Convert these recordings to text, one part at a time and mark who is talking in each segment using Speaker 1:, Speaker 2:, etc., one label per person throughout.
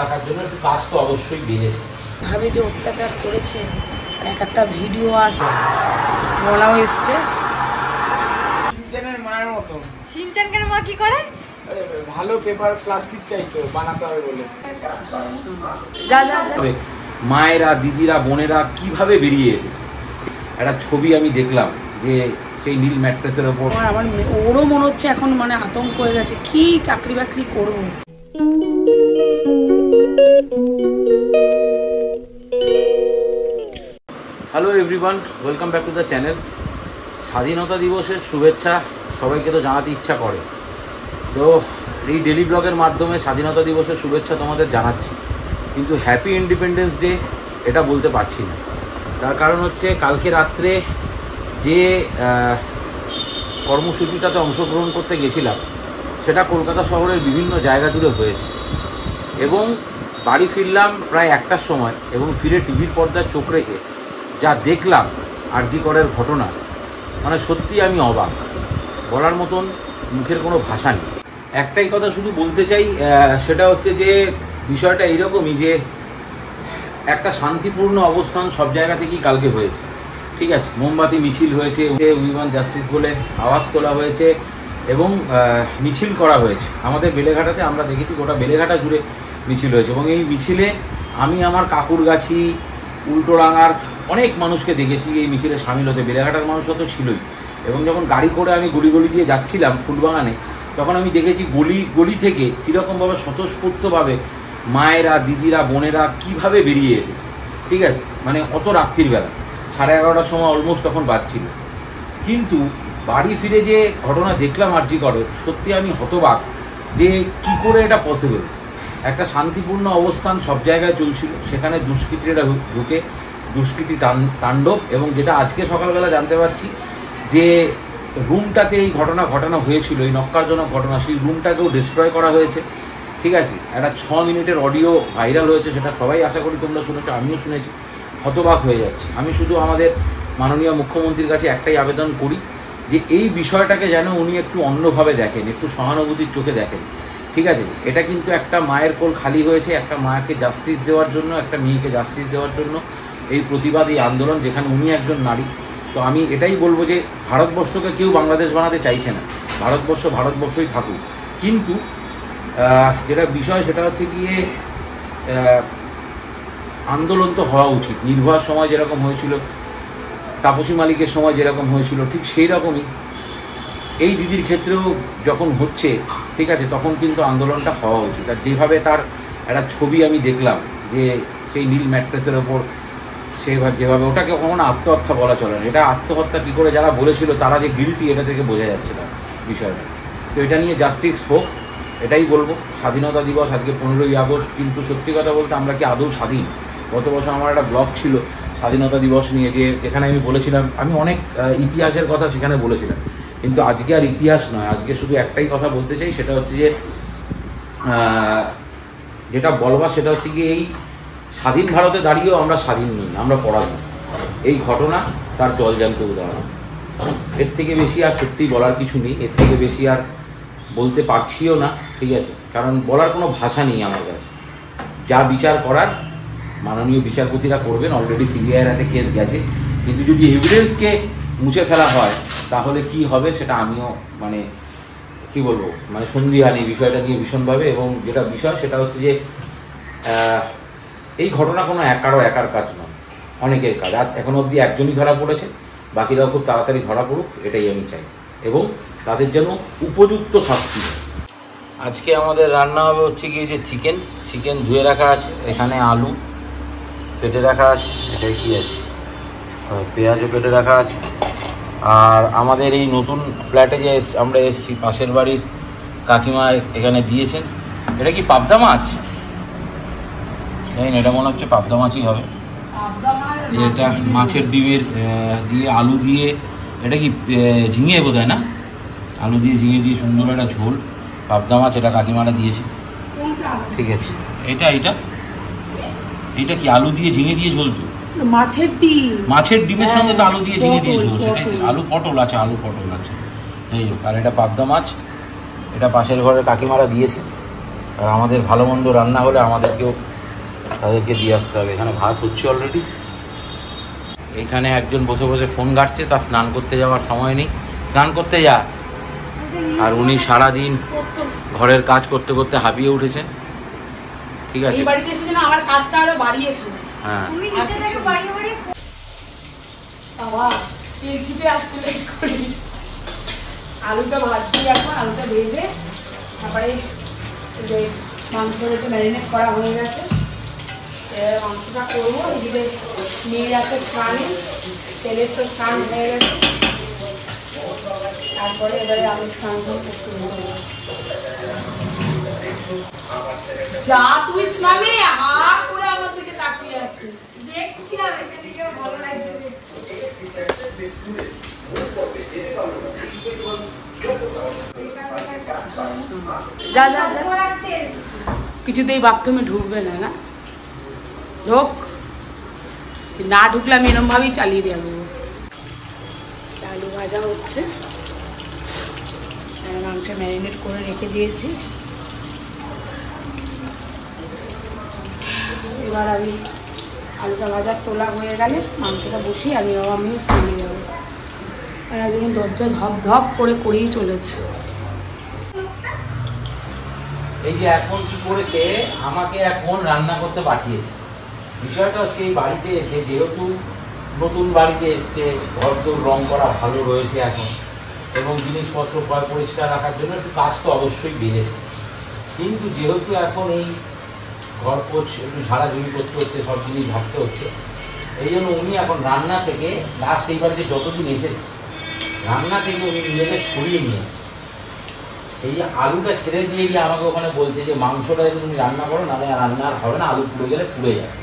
Speaker 1: রাখার জন্য একটু কাজ তো অবশ্যই বেড়েছে।
Speaker 2: ভাবে যে অত্যাচার করেছে, এক একটা ভিডিও আসে, বলাও এসছে
Speaker 3: শিনচানের মায়ের মতো।
Speaker 4: শিনচানের মা কি করে?
Speaker 3: ভালো পেপার প্লাস্টিক চাইতো বানাতে হবে বলে।
Speaker 1: মায়েরা, দিদিরা, বোনেরা কিভাবে বেরিয়ে এসে একটা ছবি আমি দেখলাম যে সেই নীল ম্যাট্রেসের ওপর।
Speaker 2: আমার ওরও মনে হচ্ছে এখন মানে আতঙ্ক হয়ে গেছে, কি চাকরি বাকরি করবো।
Speaker 1: Hello everyone, welcome back to the channel. স্বাধীনতা দিবসের শুভেচ্ছা সবাইকে তো জানাতে ইচ্ছা করে, তো এই ডেলি ব্লগের মাধ্যমে স্বাধীনতা দিবসের শুভেচ্ছা তোমাদের জানাচ্ছি, কিন্তু হ্যাপি ইন্ডিপেন্ডেন্স ডে এটা বলতে পারছি না। তার কারণ হচ্ছে কালকে রাত্রে যে কর্মসূচিটাতে অংশগ্রহণ করতে গেছিলাম সেটা কলকাতা শহরের বিভিন্ন জায়গা জুড়ে হয়েছে, এবং বাড়ি ফিরলাম প্রায় 1টার সময়, এবং ফিরে টিভির পর্দায় চোখ রেখে যা দেখলাম আরজি করের ঘটনা, মানে সত্যি আমি অবাক, বলার মতন মুখের কোনো ভাষা নেই। একটাই কথা শুধু বলতে চাই, সেটা হচ্ছে যে বিষয়টা এইরকমই যে একটা শান্তিপূর্ণ অবস্থান সব জায়গা থেকেই কালকে হয়েছে, ঠিক আছে। মোমবাতি মিছিল হয়েছে, উই ওয়ান্ট জাস্টিস বলে আওয়াজ তোলা হয়েছে এবং মিছিল করা হয়েছে আমাদের বেলেঘাটাতে। আমরা দেখেছি গোটা বেলেঘাটা জুড়ে মিছিল হয়েছে, এবং এই মিছিলে আমি আমার কাকুরগাছি, উল্টোডাঙার অনেক মানুষকে দেখেছি এই মিছিলে সামিল হতে। বেলেঘাটার মানুষও তো ছিলই, এবং যখন গাড়ি করে আমি গলি গলি দিয়ে যাচ্ছিলাম ফুলবাগানে, তখন আমি দেখেছি গলি গলি থেকে কীরকমভাবে স্বতঃস্ফূর্তভাবে মায়েরা, দিদিরা, বোনেরা কীভাবে বেরিয়ে এসে, ঠিক আছে, মানে অত রাত্রির বেলা 11:30টার সময় অলমোস্ট তখন বাজছিল। কিন্তু বাড়ি ফিরে যে ঘটনা দেখলাম আরজি করে, সত্যি আমি হতবাক যে কি করে এটা পসিবল। একটা শান্তিপূর্ণ অবস্থান সব জায়গায় চলছিল, সেখানে দুষ্কৃতীরা ঢুকে দুষ্কৃতি তাণ্ডব, এবং যেটা আজকে সকালবেলা জানতে পারছি যে রুমটাতে এই ঘটনা ঘটানো হয়েছিল, এই নক্কারজনক ঘটনা, সেই রুমটাকেও ডিস্ট্রয় করা হয়েছে, ঠিক আছে। একটা 6 মিনিটের অডিও ভাইরাল হয়েছে, সেটা সবাই আশা করি তোমরা শুনেছো, আমিও শুনেছি। হতবাক হয়ে যাচ্ছে। আমি শুধু আমাদের মাননীয় মুখ্যমন্ত্রীর কাছে একটাই আবেদন করি যে এই বিষয়টাকে যেন উনি একটু অন্যভাবে দেখেন, একটু সহানুভূতির চোখে দেখেন, ঠিক আছে। এটা কিন্তু একটা মায়ের কোল খালি হয়েছে, একটা মাকে জাস্টিস দেওয়ার জন্য, একটা মেয়েকে জাস্টিস দেওয়ার জন্য এই প্রতিবাদ, এই আন্দোলন, যেখানে উনি একজন নারী। তো আমি এটাই বলবো যে ভারতবর্ষকে কেউ বাংলাদেশ বানাতে চাইছে না, ভারতবর্ষ ভারতবর্ষই থাকুক, কিন্তু যেটা বিষয় সেটা হচ্ছে গিয়ে আন্দোলন তো হওয়া উচিত। নির্ভয়ার সময় যেরকম হয়েছিল, তাপসী মালিকের সময় যেরকম হয়েছিল, ঠিক সেই রকমই এই দিদির ক্ষেত্রেও যখন হচ্ছে, ঠিক আছে, তখন কিন্তু আন্দোলনটা হওয়া উচিত। আর যেভাবে তার একটা ছবি আমি দেখলাম যে সেই নীল ম্যাট্রেসের ওপর সেভাবে, যেভাবে ওটাকে কখনো আত্মহত্যা বলা চলে না, এটা আত্মহত্যা কী করে যারা বলেছিল তারা যে গিল্টি, এটা থেকে বোঝা যাচ্ছে তার বিষয়টা। তো এটা নিয়ে জাস্টিস হোক, এটাই বলবো। স্বাধীনতা দিবস আজকে 15ই আগস্ট, কিন্তু সত্যি কথা বলতে আমরা কি আদৌ স্বাধীন? গত বছর আমার একটা ব্লগ ছিল স্বাধীনতা দিবস নিয়ে, যে এখানে আমি বলেছিলাম, আমি অনেক ইতিহাসের কথা সেখানে বলেছিলাম, কিন্তু আজকে আর ইতিহাস নয়, আজকে শুধু একটাই কথা বলতে চাই, সেটা হচ্ছে যে যেটা বলবার সেটা হচ্ছে কি, এই স্বাধীন ভারতে দাঁড়িয়েও আমরা স্বাধীন নই, আমরা পরাধীন। এই ঘটনা তার জলজ্যান্ত উদাহরণ। এর থেকে বেশি আর সত্যিই বলার কিছু নেই, এর থেকে বেশি আর বলতে পারছিও না, ঠিক আছে, কারণ বলার কোনো ভাষা নেই আমার কাছে। যা বিচার করার মাননীয় বিচারপতিরা করবেন, অলরেডি সিবিআইয়ের হাতে কেস গেছে, কিন্তু যদি এভিডেন্সকে মুছে ফেলা হয় তাহলে কি হবে সেটা আমিও মানে কি বলবো, মানে সন্দিহানি বিষয়টা নিয়ে ভীষণভাবে। এবং যেটা বিষয় সেটা হচ্ছে যে এই ঘটনা কোনো একার কাজ নয়, অনেকের কাজ। আজ এখনো অবধি একজনই ধরা পড়েছে, বাকিরাও খুব তাড়াতাড়ি ধরা পড়ুক, এটাই আমি চাই, এবং তাদের যেন উপযুক্ত শাস্তি। আজকে আমাদের রান্না হবে হচ্ছে গিয়ে যে চিকেন ধুয়ে রাখা আছে, এখানে আলু পেটে রাখা আছে, এটাই কি আছে, পেঁয়াজও পেটে রাখা আছে। আর আমাদের এই নতুন ফ্ল্যাটে যে আমরা এসেছি, পাশের বাড়ির কাকিমা এখানে দিয়েছেন, এটা কি পাবদা মাছ? জানি না, এটা মনে হচ্ছে পাবদা মাছই হবে। এটা মাছের ডিমের দিয়ে আলু দিয়ে, এটা কি ঝিঙে বোধ হয় না, আলু দিয়ে ঝিঙে দিয়ে সুন্দর একটা ঝোল, পাবদা মাছ, এটা কাকিমাটা দিয়েছে, ঠিক আছে। এটা কি আলু দিয়ে ঝিঙে দিয়ে ঝোল? তো মাছের ডিমের সঙ্গে তো আলু দিয়ে ঝিঙে দিয়ে ঝোল, সেটাই তো। আলু পটল আছে, এই হোক। আর এটা পাবদা মাছ, এটা পাশের ঘরের কাকিমারা দিয়েছে, আর আমাদের ভালো মন্দ রান্না হলে আমাদেরকেও তাদেরকে দিয়ে আসতে হবে। এখানে ভাত হচ্ছে অলরেডি। এখানে একজন বসে বসে ফোন ঘাঁটছে, তার স্নান করতে যাওয়ার সময় নেই, স্নান করতে যা। আর উনি সারাদিন ঘরের কাজ করতে করতে হাঁপিয়ে উঠেছেন। ঠিক আছে,
Speaker 2: বাড়িতে এসে না আমার কাজটা আরো বাড়িয়েছো।
Speaker 1: হ্যাঁ
Speaker 2: বাবা তেলচিতে আসছিল করি। আলুটা ভাজছি এখন, আলুটা ভেজে তারপরে মাংসটা একটু ম্যারিনেট করা হয়ে গেছে, এবার মাংসটা করবো। এদিকে মেয়ের আছে স্নানে, ছেলের তো স্নান হয়ে গেছে, তারপরে এবারে আমি স্নান করতে যা তুই স্নানে হা করে আমার দিকে তাকিয়ে আছিস।
Speaker 4: দেখছিলাম এখান থেকে ভালো লাগছে।
Speaker 2: যা যা কিছুতেই বাথরুমে ঢুকবে না, না ঢোক, না ঢুকলে আমি এরকম ভাবেই চালিয়ে দিয়ে দেবো। আলু ভাজা হচ্ছে, মাংস ম্যারিনেট করে রেখে দিয়েছি। এবার আমি আলুটা ভাজা তোলা হয়ে গেলে মাংসটা বসিয়ে আমিও স্নানে যাবো। আর একদম দরজা ধপ ধপ করে করেই চলেছে।
Speaker 1: এই যে এখন কি করেছে, আমাকে এখন রান্না করতে পাঠিয়েছে। বিষয়টা হচ্ছে এই বাড়িতে এসে, যেহেতু নতুন বাড়িতে এসছে, ঘর তো রং করা ভালো রয়েছে এখন, এবং জিনিসপত্র পরিষ্কার রাখার জন্য একটু কাজ তো অবশ্যই বেড়েছে। কিন্তু যেহেতু এখন এই ঘর একটু ঝাড়াঝুড়ি করতে হচ্ছে, সব জিনিস ভাবতে হচ্ছে, এই জন্য উনি এখন রান্না থেকে লাস্ট এই বাড়িতে যতদিন এসেছে, রান্না থেকে উনি নিজেকে সরিয়ে নিয়েছে। এই যে আলুটা ছেড়ে দিয়ে গিয়ে আমাকে ওখানে বলছে যে মাংসটা যদি তুমি রান্না করো, নাহলে রান্না হবে না, আলু পুড়ে গেলে পুড়ে যাবে।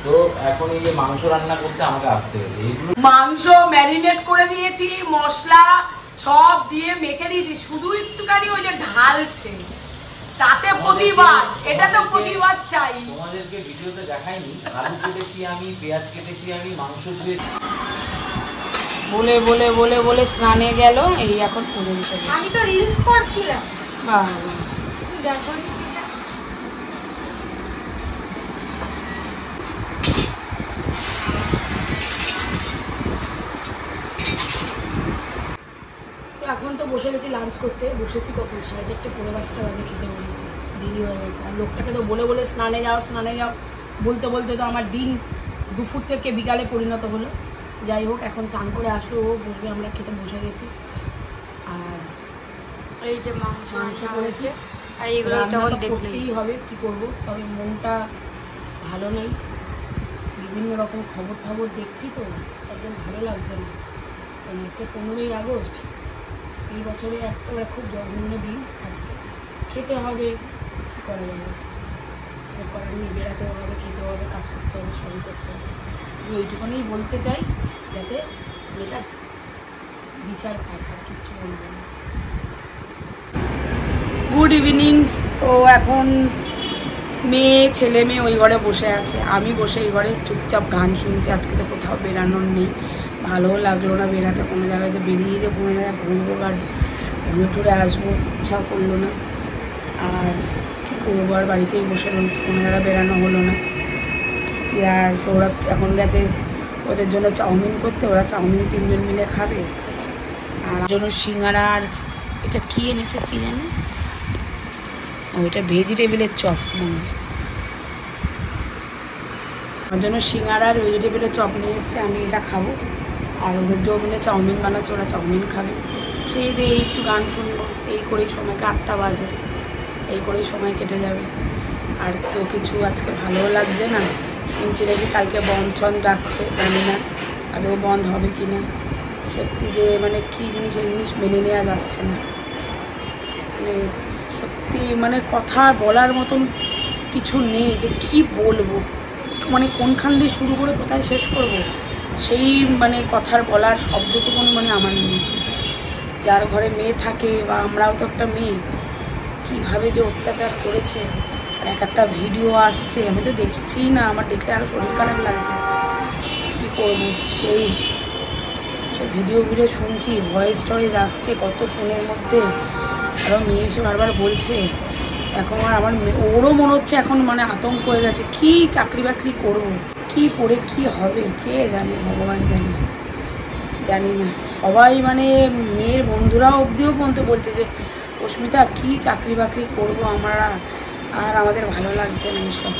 Speaker 1: তো এখন এই যে মাংস রান্না করতে আমাকে আসতে হবে। এইগুলো
Speaker 2: মাংস ম্যারিনেট করে দিয়েছি, মশলা সব দিয়ে মেখে দিয়েছি, শুধু একটুখানি ওই যে ঢালছে, তাতে প্রতিবাদ, এটা তো প্রতিবাদ চাই।
Speaker 1: তোমাদেরকে ভিডিওতে দেখাইনি, আলু কেটেছি আমি, পেঁয়াজ কেটেছি আমি, মাংস ধুয়ে
Speaker 2: বলে বলে বলে বলে স্নানে গেল, এই এখন পুজো দিতে।
Speaker 4: আমি তো রিলস করছিলাম।
Speaker 2: বাহ
Speaker 4: দেখো
Speaker 2: এখন তো বসে গেছি লাঞ্চ করতে, বসেছি কখন 4:30 পৌনে 5টা বাজে, খেতে বলেছি, দেরি হয়ে গেছে। আর লোকটাকে তো বলে বলে স্নানে যাও বলতে বলতে তো আমার দিন দুপুর থেকে বিকালে পরিণত হলো। যাই হোক, এখন স্নান করে আসলো, ও বসবে, আমরা খেতে বসে গেছি। আর
Speaker 4: এই যে মাংস
Speaker 2: করেছি,
Speaker 4: আর এগুলো তখন দেখলেই
Speaker 2: হবে, কি করব। তবে মনটা ভালো নেই, বিভিন্ন রকম খবর দেখছি তো, একদম ভালো লাগছে না। আজকে 15ই আগস্ট, এই বছরে একেবারে খুব জঘন্য দিন। আজকে খেতে হবে, কী করা যাবে, সেটা করার নেই, বেড়াতেও হবে, খেতেও হবে, কাজ করতে হবে, সবই করতে হবে। ওইটুকুনি বলতে চাই, যাতে এটা বিচার পায়, আর কিচ্ছু বলবো না। Good evening. তো এখন ছেলে মেয়ে ওই ঘরে বসে আছে, আমি বসে এই ঘরে চুপচাপ গান শুনছি। আজকে তো কোথাও বেরানোর নেই, ভালোও লাগলো না বেরাতে, কোনো জায়গায় যে বেরিয়ে যে কোনো জায়গায় ঘুরবো আর ঘুরে টুরে আসবো ইচ্ছাও করলো না। আর কী করবো, আর বাড়িতেই বসে রয়েছি, কোনো জায়গায় বেরানো হলো না। আর সৌরভ এখন গেছে ওদের জন্য চাউমিন করতে, ওরা চাউমিন 3 জন মিলে খাবে। আর জন্য সিঙ্গারা, আর এটা কী এনেছে কী জানে, ওইটা ভেজিটেবিলের চপ মনে হয়, ওর জন্য সিঙ্গারা আর ভেজিটেবিলের চপ নিয়ে এসছে। আমি এটা খাবো, আর ওদের যৌবনে চাউমিন বানাচ্ছে, ওরা চাউমিন খাবে। খেয়ে দিয়ে একটু গান শুনবো, এই করেই সময়কে 8টা বাজে, এই করেই সময় কেটে যাবে। আর তো কিছু আজকে ভালোও লাগছে না, শুনছি নাকি কালকে বন্ধ রাখছে, জানি না আদৌ বন্ধ হবে কি না। সত্যি যে মানে কী জিনিস, এই জিনিস মেনে নেওয়া যাচ্ছে না। মানে সত্যি মানে কথা বলার মতন কিছু নেই, যে কি বলবো, মানে কোনখান দিয়ে শুরু করে কোথায় শেষ করব, সেই মানে কথার বলার শব্দটুকুন মানে আমার নেই। যার ঘরে মেয়ে থাকে, বা আমরাও তো একটা মেয়ে, কীভাবে যে অত্যাচার করেছে। আর একটা ভিডিও আসছে, আমি তো দেখছিই না, আমার দেখলে আরও শরীর খারাপ লাগছে। কী করবো, সেই ভিডিও শুনছি, ভয়েস টয়েস আসছে কত ফোনের মধ্যে। আরও মেয়ে এসে বারবার বলছে এখন আমার ওরও মনে হচ্ছে এখন মানে আতঙ্ক হয়ে গেছে, কি চাকরি বাকরি করবো, কি পড়ে কি হবে কে জানে, ভগবান জানে, জানি না। সবাই মানে মেয়ের বন্ধুরাও অবধিও পর্যন্ত বলছে যে অস্মিতা কি চাকরি বাকরি করবো আমরা, আর আমাদের ভালো লাগছে না এসব।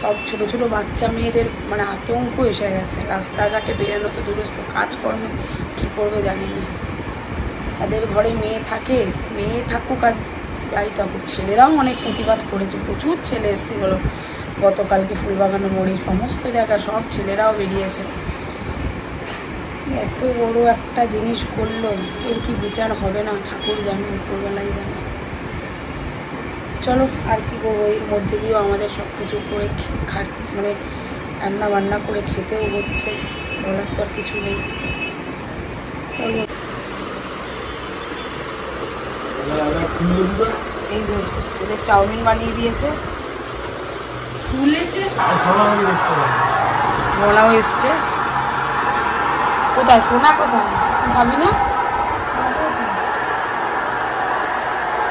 Speaker 2: সব ছোটো ছোটো বাচ্চা মেয়েদের মানে আতঙ্ক এসে গেছে, রাস্তাঘাটে বেরোনো তো দূরস্থ, কাজকর্মে কী করবে জানি না। তাদের ঘরে মেয়ে থাকে, মেয়ে থাকুক আর যাই থাকুক, ছেলেরাও অনেক প্রতিবাদ করেছে, প্রচুর ছেলে এসেছিলো গতকালকে ফুলবাগানে মোড়ে, সমস্ত জায়গায় সব ছেলেরাও বেরিয়েছে। এত বড় একটা জিনিস করলো, এর কি বিচার হবে না ঠাকুর জানে, উপরবেলায় জানে। চলো আর কি করবো, এর মধ্যে দিয়েও আমাদের সব কিছু করে মানে রান্না বান্না করে খেতেও হচ্ছে, বলার তো আর কিছু নেই। চলো এই যে ওদের চাউমিন বানিয়ে দিয়েছে, ফুলেছে, মোলাও এসছে। কোথায় সোনা, কোথায় তুই খাবি না?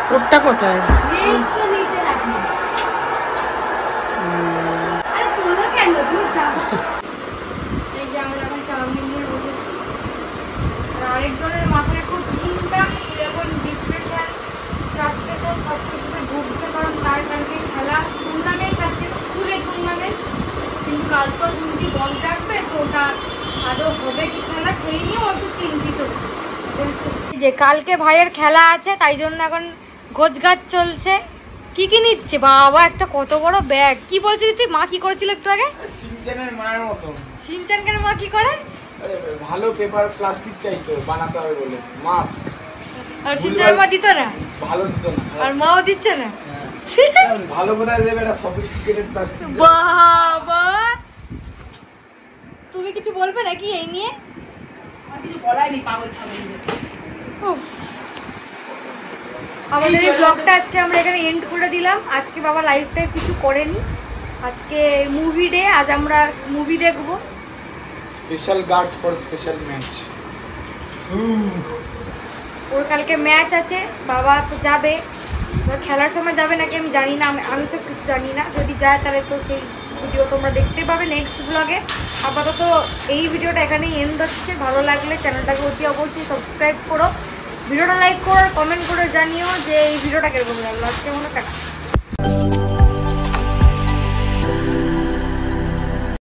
Speaker 2: তোরটা কোথায়?
Speaker 4: আরেকজনের মাথায় খুব চিন্তা, এখন ডিপ্রেশন, ফ্রাস্ট্রেশন সব কিছুতে ভুগছে, কারণ তার কালকে খেলা টুর্নামেন্ট আছে, স্কুলের টুর্নামেন্ট, কিন্তু কাল তো শুনছি বল থাকবে, তো ওটা আদৌ হবে কি খেলা সেই নিয়েও একটু চিন্তিত যে কালকে ভাইয়ের খেলা আছে, তাই জন্য এখন গোছগাছ চলছে। কি কি নিচ্ছে বাবা, একটা কত বড় ব্যাগ, কি বলছিলি তুই, মা কি করেছিল একটু আগে?
Speaker 3: সিনচানের মায়ের মতো।
Speaker 4: সিনচানকে মা কি করে?
Speaker 3: ভালো পেপার প্লাস্টিক চাইতো বানাতে হবে বলে, মাস্ক।
Speaker 4: আর সিনচানের মা দিত না?
Speaker 3: ভালো দিত না,
Speaker 4: আর মাও দিচ্ছে না।
Speaker 3: ভালো কোথায় দেবে, এটা সফিস্টিকেটেড প্লাস্টিক।
Speaker 4: বাবা তুমি কিছু বলবে নাকি এই নিয়ে? উফ, আমাদের এই ব্লগটা আজকে আমরা এখানে এন্ড করে দিলাম। আজকে বাবা লাইফটা কিছু করেনি, আজকে মুভি ডে, আজ আমরা মুভি দেখবো।
Speaker 3: Special guards for special match.
Speaker 4: ওর কালকে ম্যাচ আছে, বাবা তো যাবে, খেলার সময় যাবে নাকি আমি জানি না, আমি সব কিছু জানি না। যদি যায় তাহলে তো সেই ভিডিও তোমরা দেখতে পাবে নেক্সট ব্লগে। আপাতত এই ভিডিওটা এখানেই এন্ড হচ্ছে। ভালো লাগলে চ্যানেলটাকে অতি অবশ্যই সাবস্ক্রাইব করো, ভিডিওটা লাইক করো, কমেন্ট করে জানিও যে এই ভিডিওটা কিরকম লাগলো। আজকে মনে কাটা।